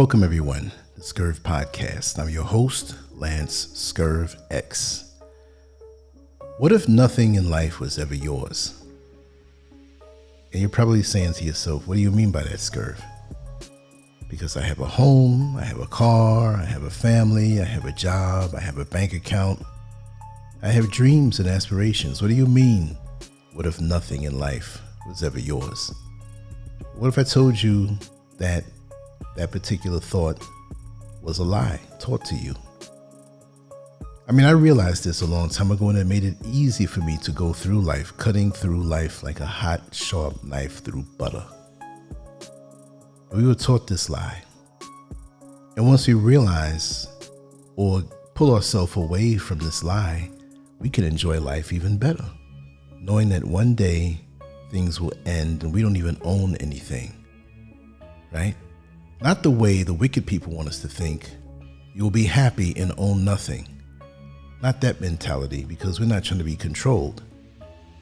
Welcome everyone to Scurv Podcast. I'm your host, Lance Scurv X. What if nothing in life was ever yours? And you're probably saying to yourself, what do you mean by that, Scurv? Because I have a home, I have a car, I have a family, I have a job, I have a bank account. I have dreams and aspirations. What do you mean, what if nothing in life was ever yours? What if I told you that particular thought was a lie taught to you? I realized this a long time ago, and it made it easy for me to go through life, cutting through life like a hot, sharp knife through butter. We were taught this lie. And once we realize or pull ourselves away from this lie, we can enjoy life even better, knowing that one day things will end and we don't even own anything, right? Not the way the wicked people want us to think. You will be happy and own nothing. Not that mentality, because we're not trying to be controlled.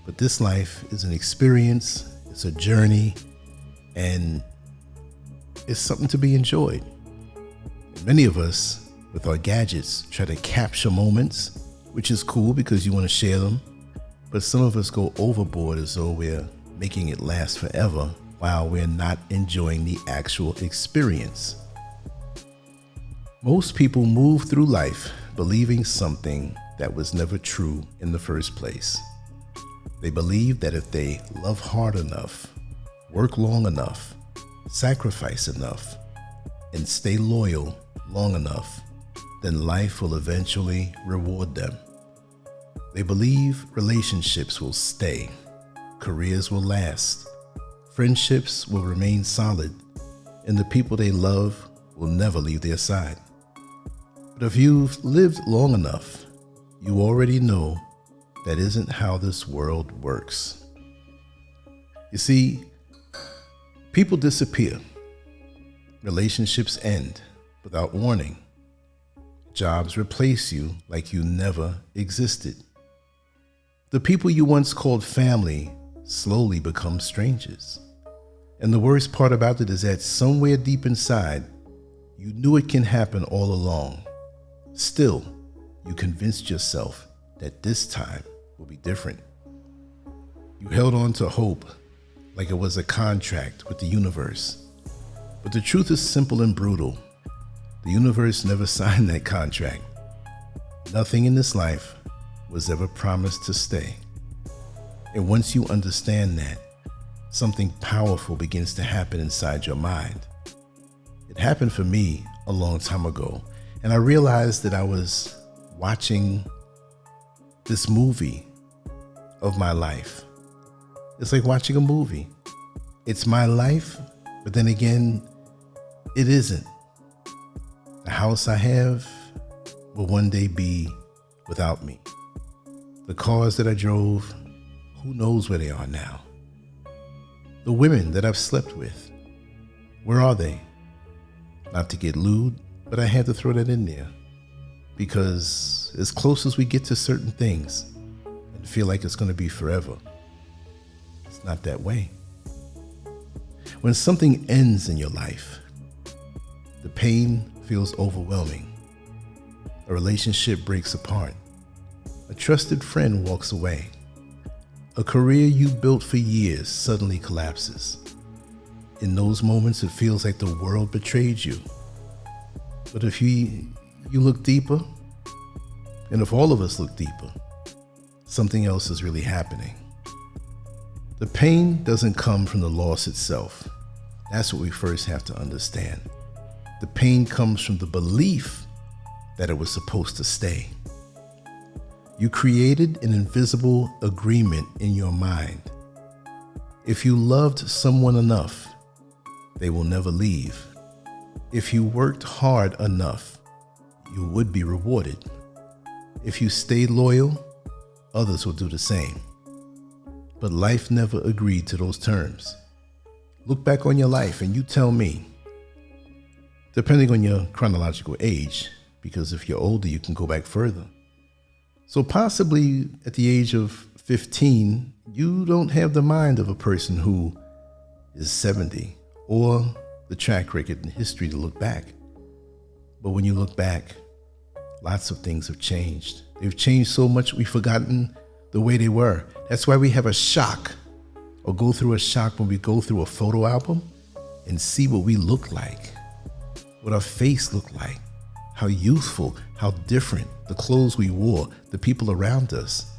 But this life is an experience, it's a journey, and it's something to be enjoyed. And many of us, with our gadgets, try to capture moments, which is cool because you want to share them. But some of us go overboard as though we're making it last forever, while we're not enjoying the actual experience. Most people move through life believing something that was never true in the first place. They believe that if they love hard enough, work long enough, sacrifice enough, and stay loyal long enough, then life will eventually reward them. They believe relationships will stay, careers will last, friendships will remain solid, and the people they love will never leave their side. But if you've lived long enough, you already know that isn't how this world works. You see, people disappear. Relationships end without warning. Jobs replace you like you never existed. The people you once called family slowly become strangers. And the worst part about it is that somewhere deep inside, you knew it can happen all along. Still, you convinced yourself that this time will be different. You held on to hope like it was a contract with the universe. But the truth is simple and brutal. The universe never signed that contract. Nothing in this life was ever promised to stay. And once you understand that, something powerful begins to happen inside your mind. It happened for me a long time ago, and I realized that I was watching this movie of my life. It's like watching a movie. It's my life, but then again, it isn't. The house I have will one day be without me. The cars that I drove, who knows where they are now? The women that I've slept with, where are they? Not to get lewd, but I had to throw that in there. Because as close as we get to certain things and feel like it's going to be forever, it's not that way. When something ends in your life, the pain feels overwhelming. A relationship breaks apart. A trusted friend walks away. A career you built for years suddenly collapses. In those moments, it feels like the world betrayed you. But if you look deeper, and if all of us look deeper, something else is really happening. The pain doesn't come from the loss itself. That's what we first have to understand. The pain comes from the belief that it was supposed to stay. You created an invisible agreement in your mind. If you loved someone enough, they will never leave. If you worked hard enough, you would be rewarded. If you stayed loyal, others will do the same. But life never agreed to those terms. Look back on your life and you tell me, depending on your chronological age, because if you're older, you can go back further. So possibly at the age of 15, you don't have the mind of a person who is 70, or the track record and history to look back. But when you look back, lots of things have changed. They've changed so much we've forgotten the way they were. That's why we have a shock, or go through a shock when we go through a photo album and see what we look like, what our face looked like, how youthful, how different, the clothes we wore, the people around us.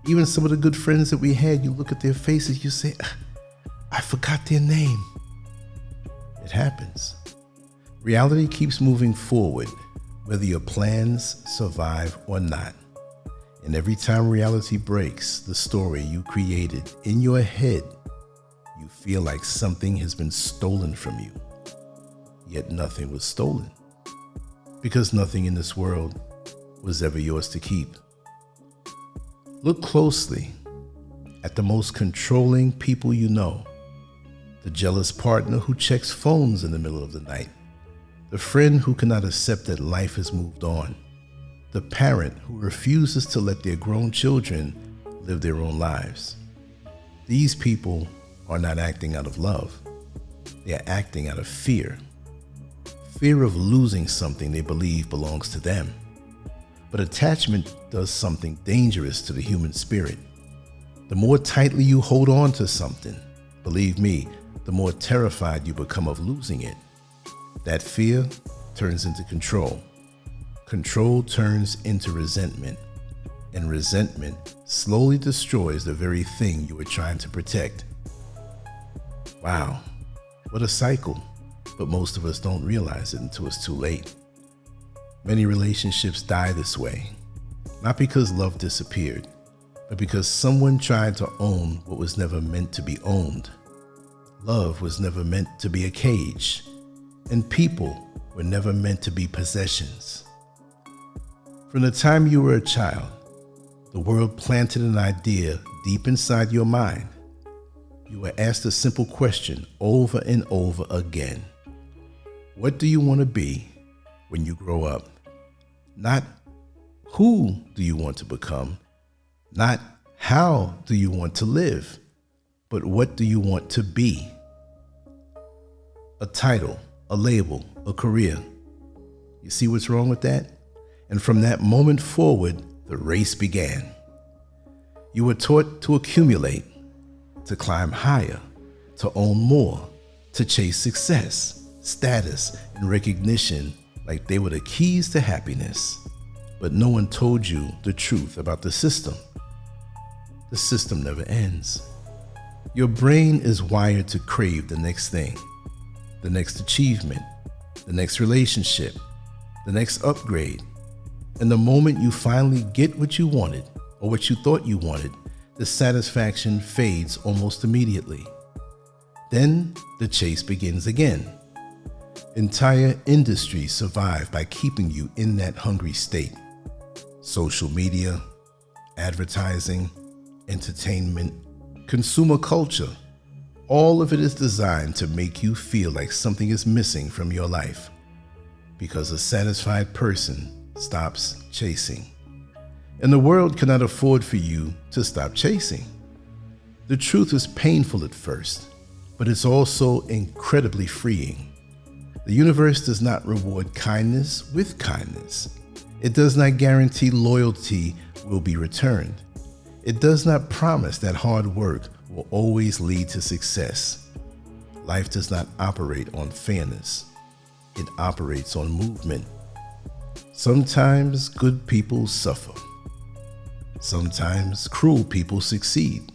Even some of the good friends that we had, you look at their faces, you say, I forgot their name. It happens. Reality keeps moving forward, whether your plans survive or not. And every time reality breaks the story you created in your head, you feel like something has been stolen from you. Yet nothing was stolen, because nothing in this world was ever yours to keep. Look closely at the most controlling people you know. The jealous partner who checks phones in the middle of the night. The friend who cannot accept that life has moved on. The parent who refuses to let their grown children live their own lives. These people are not acting out of love. They are acting out of fear. Fear of losing something they believe belongs to them. But attachment does something dangerous to the human spirit. The more tightly you hold on to something, believe me, the more terrified you become of losing it. That fear turns into control. Control turns into resentment. And resentment slowly destroys the very thing you were trying to protect. Wow, what a cycle. But most of us don't realize it until it's too late. Many relationships die this way, not because love disappeared, but because someone tried to own what was never meant to be owned. Love was never meant to be a cage, and people were never meant to be possessions. From the time you were a child, the world planted an idea deep inside your mind. You were asked a simple question over and over again. What do you want to be when you grow up? Not who do you want to become, not how do you want to live, but what do you want to be? A title, a label, a career. You see what's wrong with that? And from that moment forward, the race began. You were taught to accumulate, to climb higher, to own more, to chase success, status, and recognition like they were the keys to happiness. But no one told you the truth about the system. The system never ends. Your brain is wired to crave the next thing, the next achievement, the next relationship, the next upgrade. And the moment you finally get what you wanted, or what you thought you wanted, the satisfaction fades almost immediately. Then the chase begins again. Entire industries survive by keeping you in that hungry state. Social media, advertising, entertainment, consumer culture, all of it is designed to make you feel like something is missing from your life, because a satisfied person stops chasing. And the world cannot afford for you to stop chasing. The truth is painful at first, but it's also incredibly freeing. The universe does not reward kindness with kindness. It does not guarantee loyalty will be returned. It does not promise that hard work will always lead to success. Life does not operate on fairness. It operates on movement. Sometimes good people suffer. Sometimes cruel people succeed.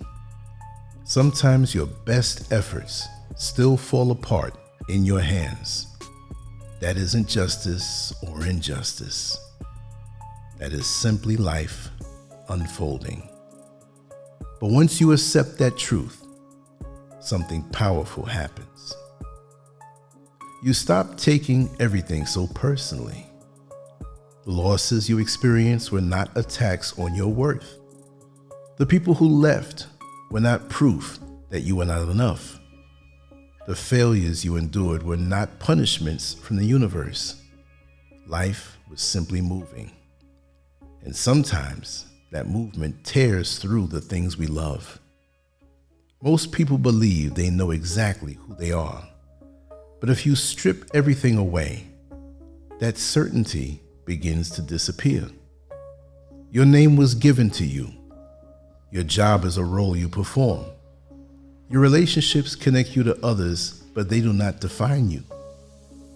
Sometimes your best efforts still fall apart in your hands. That isn't justice or injustice. That is simply life unfolding. But once you accept that truth, something powerful happens. You stop taking everything so personally. The losses you experienced were not attacks on your worth. The people who left were not proof that you were not enough. The failures you endured were not punishments from the universe. Life was simply moving. And sometimes that movement tears through the things we love. Most people believe they know exactly who they are, But if you strip everything away, that certainty begins to disappear. Your name was given to you. Your job is a role you perform. Your relationships connect you to others, but they do not define you.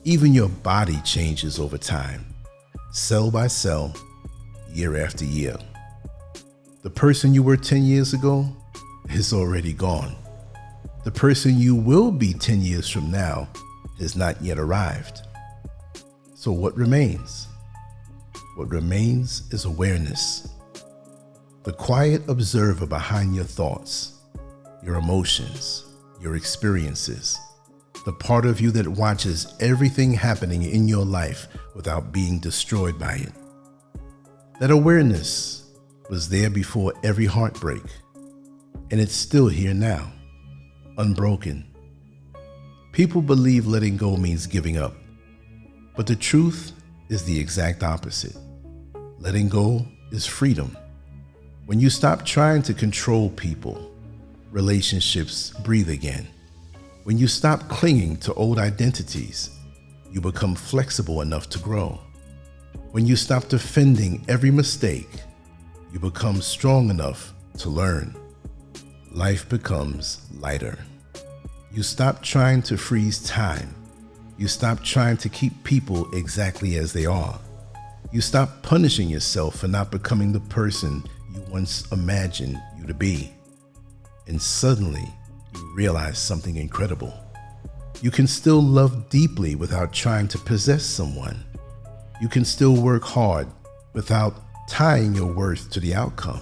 Even your body changes over time, cell by cell, year after year. The person you were 10 years ago is already gone. The person you will be 10 years from now has not yet arrived. So what remains? What remains is awareness. The quiet observer behind your thoughts, your emotions, your experiences. The part of you that watches everything happening in your life without being destroyed by it. That awareness was there before every heartbreak, and it's still here now, unbroken. People believe letting go means giving up, but the truth is the exact opposite. Letting go is freedom. When you stop trying to control people, relationships breathe again. When you stop clinging to old identities, you become flexible enough to grow. When you stop defending every mistake, you become strong enough to learn. Life becomes lighter. You stop trying to freeze time. You stop trying to keep people exactly as they are. You stop punishing yourself for not becoming the person you once imagined you to be. And suddenly, you realize something incredible. You can still love deeply without trying to possess someone. You can still work hard without tying your worth to the outcome.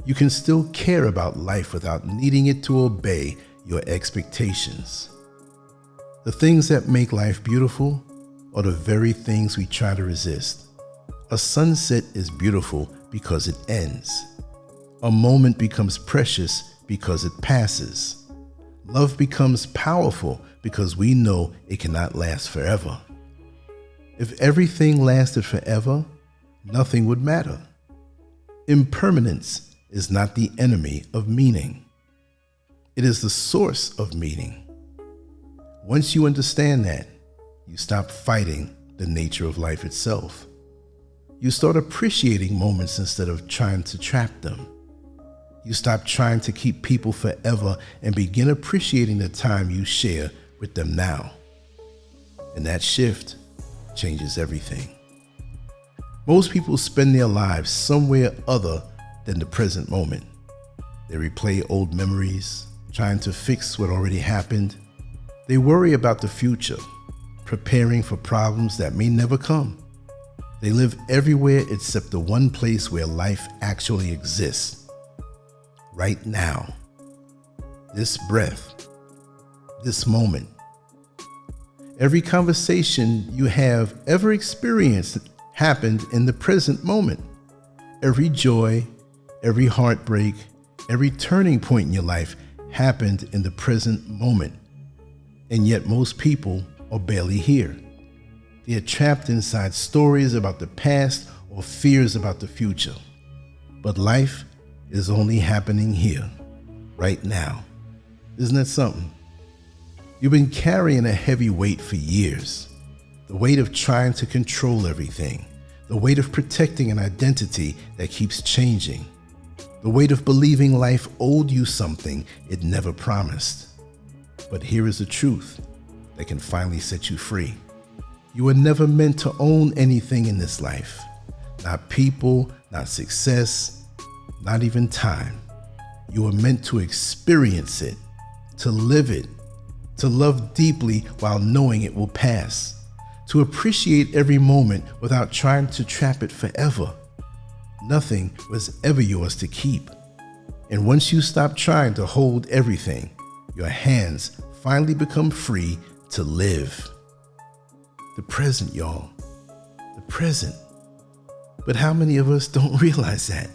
You can still care about life without needing it to obey your expectations. The things that make life beautiful are the very things we try to resist. A sunset is beautiful because it ends. A moment becomes precious because it passes. Love becomes powerful because we know it cannot last forever. If everything lasted forever, nothing would matter. Impermanence is not the enemy of meaning. It is the source of meaning. Once you understand that, you stop fighting the nature of life itself. You start appreciating moments instead of trying to trap them. You stop trying to keep people forever and begin appreciating the time you share with them now. And that shift changes everything. Most people spend their lives somewhere other than the present moment. They replay old memories, trying to fix what already happened. They worry about the future, preparing for problems that may never come. They live everywhere except the one place where life actually exists. Right now. This breath. This moment. Every conversation you have ever experienced happened in the present moment. Every joy, every heartbreak, every turning point in your life happened in the present moment. And yet most people are barely here. They are trapped inside stories about the past or fears about the future. But life is only happening here, right now. Isn't that something? You've been carrying a heavy weight for years. The weight of trying to control everything. The weight of protecting an identity that keeps changing. The weight of believing life owed you something it never promised. But here is the truth that can finally set you free. You were never meant to own anything in this life. Not people, not success, not even time. You were meant to experience it, to live it, to love deeply while knowing it will pass, to appreciate every moment without trying to trap it forever. Nothing was ever yours to keep. And once you stop trying to hold everything, your hands finally become free to live. The present, y'all. The present. But how many of us don't realize that?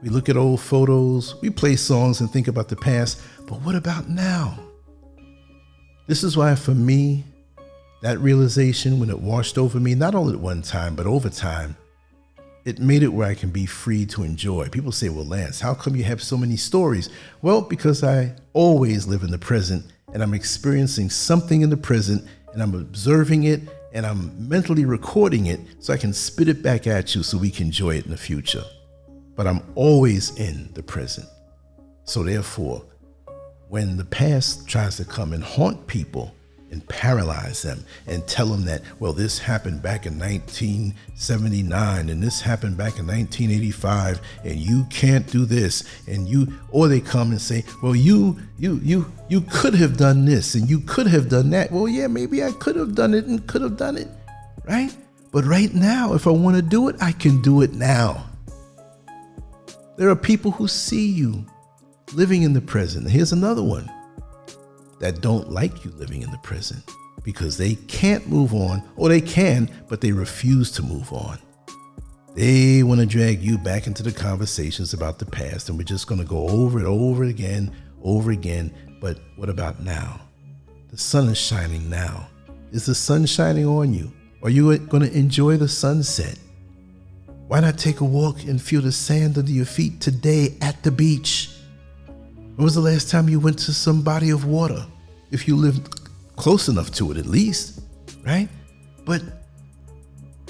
We look at old photos, we play songs and think about the past, but what about now? This is why for me, that realization, when it washed over me, not only at one time, but over time, it made it where I can be free to enjoy. People say, well, Lance, how come you have so many stories? Well, because I always live in the present and I'm experiencing something in the present, and I'm observing it, and I'm mentally recording it so I can spit it back at you so we can enjoy it in the future. But I'm always in the present. So therefore, when the past tries to come and haunt people and paralyze them and tell them that, well, this happened back in 1979 and this happened back in 1985 and you can't do this, or they come and say, well, you could have done this and you could have done that. Well, yeah, maybe I could have done it and could have done it, right? But right now, if I want to do it, I can do it now. There are people who see you living in the present. Here's another one that don't like you living in the present because they can't move on, or they can, but they refuse to move on. They want to drag you back into the conversations about the past, and we're just going to go over it over again. But what about now? The sun is shining now. Is the sun shining on you? Are you going to enjoy the sunset? Why not take a walk and feel the sand under your feet today at the beach? When was the last time you went to some body of water? If you lived close enough to it, at least, right? But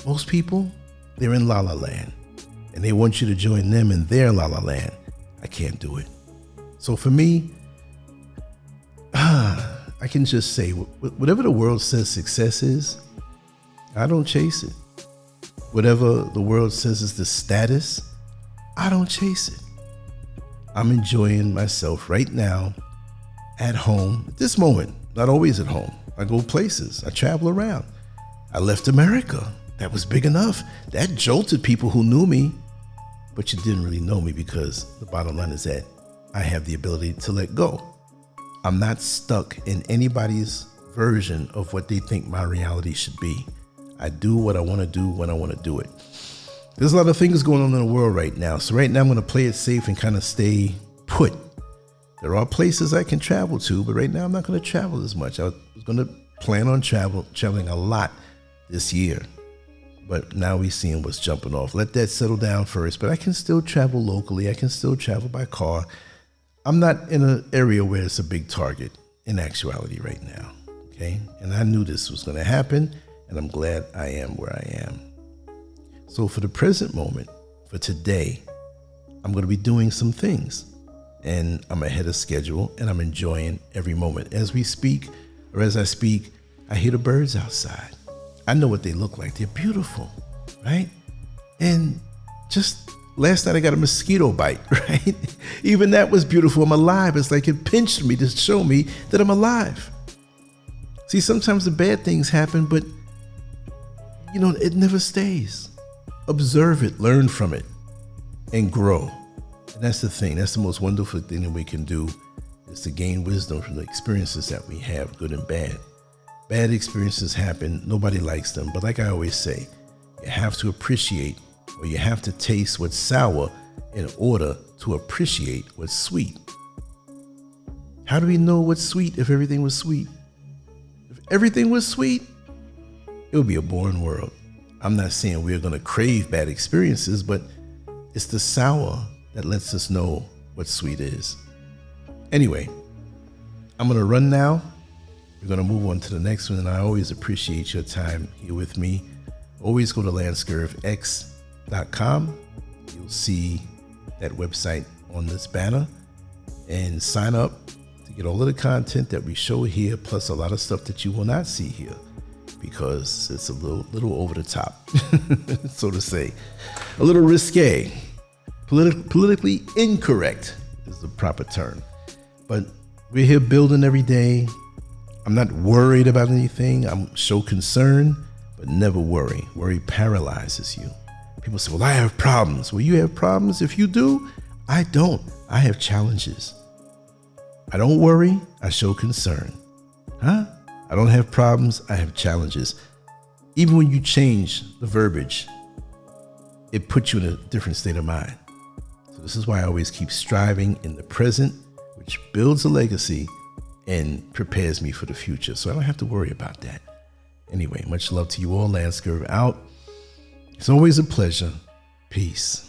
most people, they're in La La Land, and they want you to join them in their La La Land. I can't do it. So for me, I can just say, whatever the world says success is, I don't chase it. Whatever the world says is the status, I don't chase it. I'm enjoying myself right now at home at this moment. Not always at home. I go places. I travel around. I left America. That was big enough. That jolted people who knew me, but you didn't really know me, because the bottom line is that I have the ability to let go. I'm not stuck in anybody's version of what they think my reality should be. I do what I want to do when I want to do it. There's a lot of things going on in the world right now. So right now I'm going to play it safe and kind of stay put. There are places I can travel to, but right now I'm not going to travel as much. I was going to plan on traveling a lot this year, but now we're seeing what's jumping off. Let that settle down first, but I can still travel locally. I can still travel by car. I'm not in an area where it's a big target in actuality right now, okay? And I knew this was going to happen, and I'm glad I am where I am. So for the present moment, for today, I'm going to be doing some things, and I'm ahead of schedule, and I'm enjoying every moment. As we speak, or as I speak, I hear the birds outside. I know what they look like. They're beautiful, right? And just last night I got a mosquito bite, right? Even that was beautiful. I'm alive. It's like it pinched me to show me that I'm alive. See, sometimes the bad things happen, but it never stays. Observe it, learn from it, and grow. And that's the thing. That's the most wonderful thing that we can do, is to gain wisdom from the experiences that we have, good and bad. Bad experiences happen. Nobody likes them. But like I always say, you have to appreciate, or you have to taste what's sour in order to appreciate what's sweet. How do we know what's sweet if everything was sweet? If everything was sweet, it would be a boring world. I'm not saying we're going to crave bad experiences, but it's the sour that lets us know what sweet is. Anyway, I'm going to run now. We're going to move on to the next one, and I always appreciate your time here with me. Always go to lanscurvx.com. You'll see that website on this banner, and sign up to get all of the content that we show here, plus a lot of stuff that you will not see here, because it's a little over the top, so to say, a little risque, politically incorrect is the proper term. But we're here building every day. I'm not worried about anything. I'm show concern, but never worry. Worry paralyzes you. People say, well, I have problems. Well, you have problems. If you do, I don't. I have challenges. I don't worry. I show concern. I don't have problems. I have challenges. Even when you change the verbiage, it puts you in a different state of mind. So this is why I always keep striving in the present, which builds a legacy and prepares me for the future. So I don't have to worry about that. Anyway, much love to you all. Lance Curve out. It's always a pleasure. Peace.